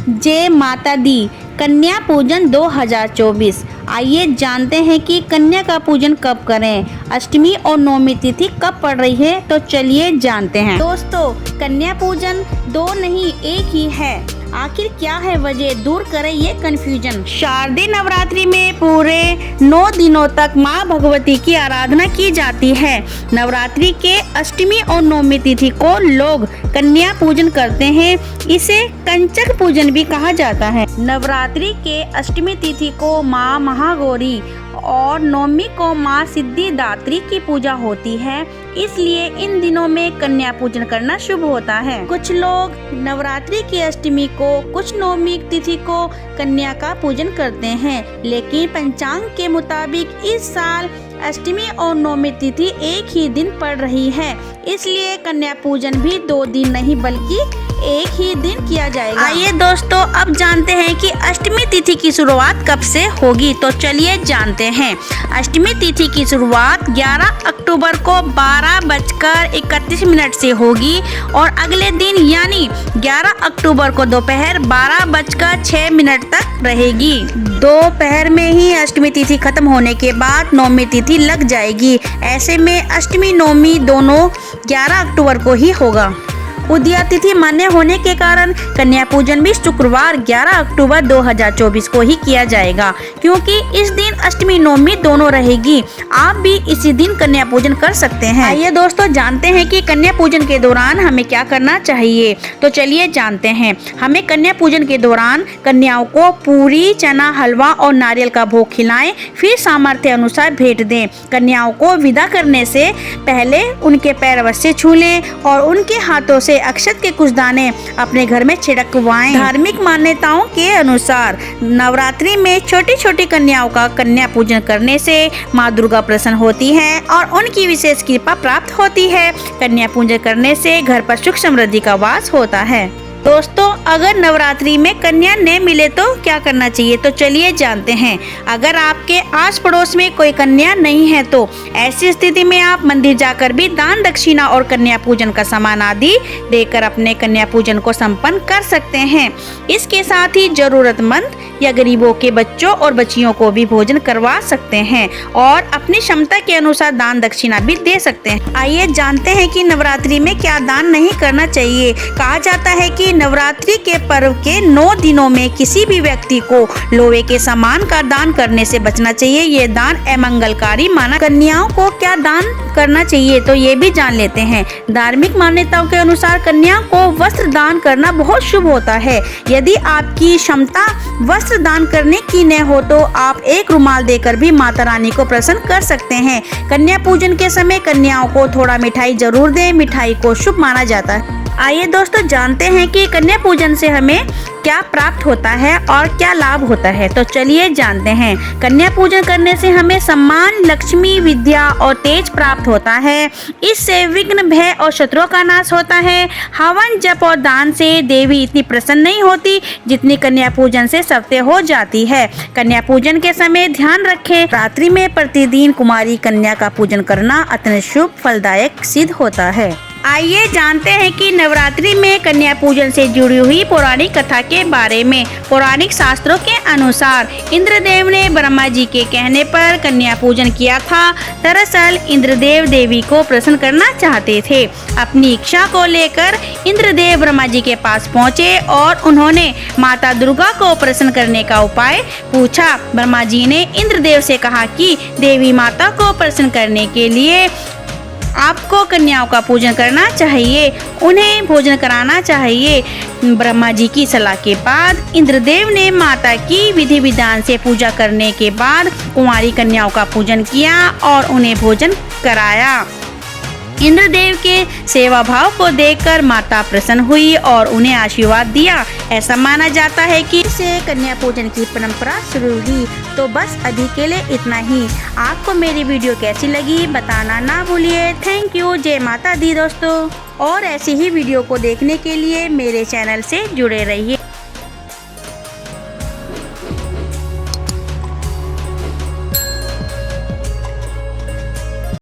जय माता दी कन्या पूजन 2024। आइए जानते हैं कि कन्या का पूजन कब करें, अष्टमी और नवमी तिथि कब पड़ रही है, तो चलिए जानते हैं। दोस्तों, कन्या पूजन दो नहीं एक ही है। आखिर क्या है वजह, दूर करें ये कंफ्यूजन। शारदीय नवरात्रि में पूरे 9 दिनों तक माँ भगवती की आराधना की जाती है। नवरात्रि के अष्टमी और नवमी तिथि को लोग कन्या पूजन करते हैं। इसे कंचक पूजन भी कहा जाता है। नवरात्रि के अष्टमी तिथि को माँ महागौरी और नवमी को माँ सिद्धिदात्री की पूजा होती है, इसलिए इन दिनों में कन्या पूजन करना शुभ होता है। कुछ लोग नवरात्रि की अष्टमी को, कुछ नवमी तिथि को कन्या का पूजन करते हैं, लेकिन पंचांग के मुताबिक इस साल अष्टमी और नवमी तिथि एक ही दिन पड़ रही है, इसलिए कन्या पूजन भी 2 दिन नहीं बल्कि एक ही दिन किया जाएगा। आइए दोस्तों, अब जानते हैं कि अष्टमी तिथि की शुरुआत कब से होगी, तो चलिए जानते हैं। अष्टमी तिथि की शुरुआत 11 अक्टूबर को 12:31 से होगी और अगले दिन यानी 11 अक्टूबर को दोपहर 12:06 तक रहेगी। दोपहर में ही अष्टमी तिथि खत्म होने के बाद नवमी तिथि लग जाएगी। ऐसे में अष्टमी नवमी दोनों 11 अक्टूबर को ही होगा। उदया तिथि मान्य होने के कारण कन्या पूजन भी शुक्रवार 11 अक्टूबर 2024 को ही किया जाएगा, क्योंकि इस दिन अष्टमी नवमी दोनों रहेगी। आप भी इसी दिन कन्या पूजन कर सकते हैं। आइए दोस्तों, जानते हैं कि कन्या पूजन के दौरान हमें क्या करना चाहिए, तो चलिए जानते हैं। हमें कन्या पूजन के दौरान कन्याओं को पूरी, चना, हलवा और नारियल का भोग खिलाएं, फिर सामर्थ्य अनुसार भेंट दें। कन्याओं को विदा करने से पहले उनके पैर अवश्य छू लें और उनके हाथों से अक्षत के कुछ दाने अपने घर में छिड़कवाएं। धार्मिक मान्यताओं के अनुसार नवरात्रि में छोटी छोटी कन्याओं का कन्या पूजन करने से माँ दुर्गा प्रसन्न होती हैं और उनकी विशेष कृपा प्राप्त होती है। कन्या पूजन करने से घर पर सुख समृद्धि का वास होता है। दोस्तों, अगर नवरात्रि में कन्या न मिले तो क्या करना चाहिए, तो चलिए जानते हैं। अगर आपके आस पड़ोस में कोई कन्या नहीं है तो ऐसी स्थिति में आप मंदिर जाकर भी दान दक्षिणा और कन्या पूजन का सामान आदि देकर अपने कन्या पूजन को संपन्न कर सकते हैं। इसके साथ ही जरूरतमंद या गरीबों के बच्चों और बच्चियों को भी भोजन करवा सकते हैं और अपनी क्षमता के अनुसार दान दक्षिणा भी दे सकते हैं। आइए जानते हैं कि नवरात्रि में क्या दान नहीं करना चाहिए। कहा जाता है कि नवरात्रि के पर्व के 9 दिनों में किसी भी व्यक्ति को लोहे के सामान का दान करने से बचना चाहिए। ये दान अमंगलकारी माना। कन्याओं को क्या दान करना चाहिए, तो ये भी जान लेते हैं। धार्मिक मान्यताओं के अनुसार कन्याओं को वस्त्र दान करना बहुत शुभ होता है। यदि आपकी क्षमता वस्त्र दान करने की न हो तो आप एक रुमाल देकर भी माता रानी को प्रसन्न कर सकते हैं। कन्या पूजन के समय कन्याओं को थोड़ा मिठाई जरूर दें, मिठाई को शुभ माना जाता है। आइए दोस्तों, जानते हैं कि कन्या पूजन से हमें क्या प्राप्त होता है और क्या लाभ होता है, तो चलिए जानते हैं। कन्या पूजन करने से हमें सम्मान, लक्ष्मी, विद्या और तेज प्राप्त होता है। इससे विघ्न, भय और शत्रुओं का नाश होता है। हवन, जप और दान से देवी इतनी प्रसन्न नहीं होती जितनी कन्या पूजन से सत्य हो जाती है। कन्या पूजन के समय ध्यान रखें, रात्रि में प्रतिदिन कुमारी कन्या का पूजन करना अत्यंत शुभ फलदायक सिद्ध होता है। आइए जानते हैं कि नवरात्रि में कन्या पूजन से जुड़ी हुई पौराणिक कथा के बारे में। पौराणिक शास्त्रों के अनुसार इंद्रदेव ने ब्रह्मा जी के कहने पर कन्या पूजन किया था। दरअसल इंद्रदेव देवी को प्रसन्न करना चाहते थे। अपनी इच्छा को लेकर इंद्रदेव ब्रह्मा जी के पास पहुँचे और उन्होंने माता दुर्गा को प्रसन्न करने का उपाय पूछा। ब्रह्मा जी ने इंद्रदेव से कहा कि देवी माता को प्रसन्न करने के लिए आपको कन्याओं का पूजन करना चाहिए, उन्हें भोजन कराना चाहिए। ब्रह्मा जी की सलाह के बाद इंद्रदेव ने माता की विधि विधान से पूजा करने के बाद कुंवारी कन्याओं का पूजन किया और उन्हें भोजन कराया। इंद्रदेव के सेवा भाव को देखकर माता प्रसन्न हुई और उन्हें आशीर्वाद दिया। ऐसा माना जाता है कि इससे कन्या पूजन की परंपरा शुरू हुई। तो बस अभी के लिए इतना ही। आपको मेरी वीडियो कैसी लगी बताना ना भूलिए। Thank you. जय माता दी दोस्तों। और ऐसी ही वीडियो को देखने के लिए मेरे चैनल से जुड़े रहिए।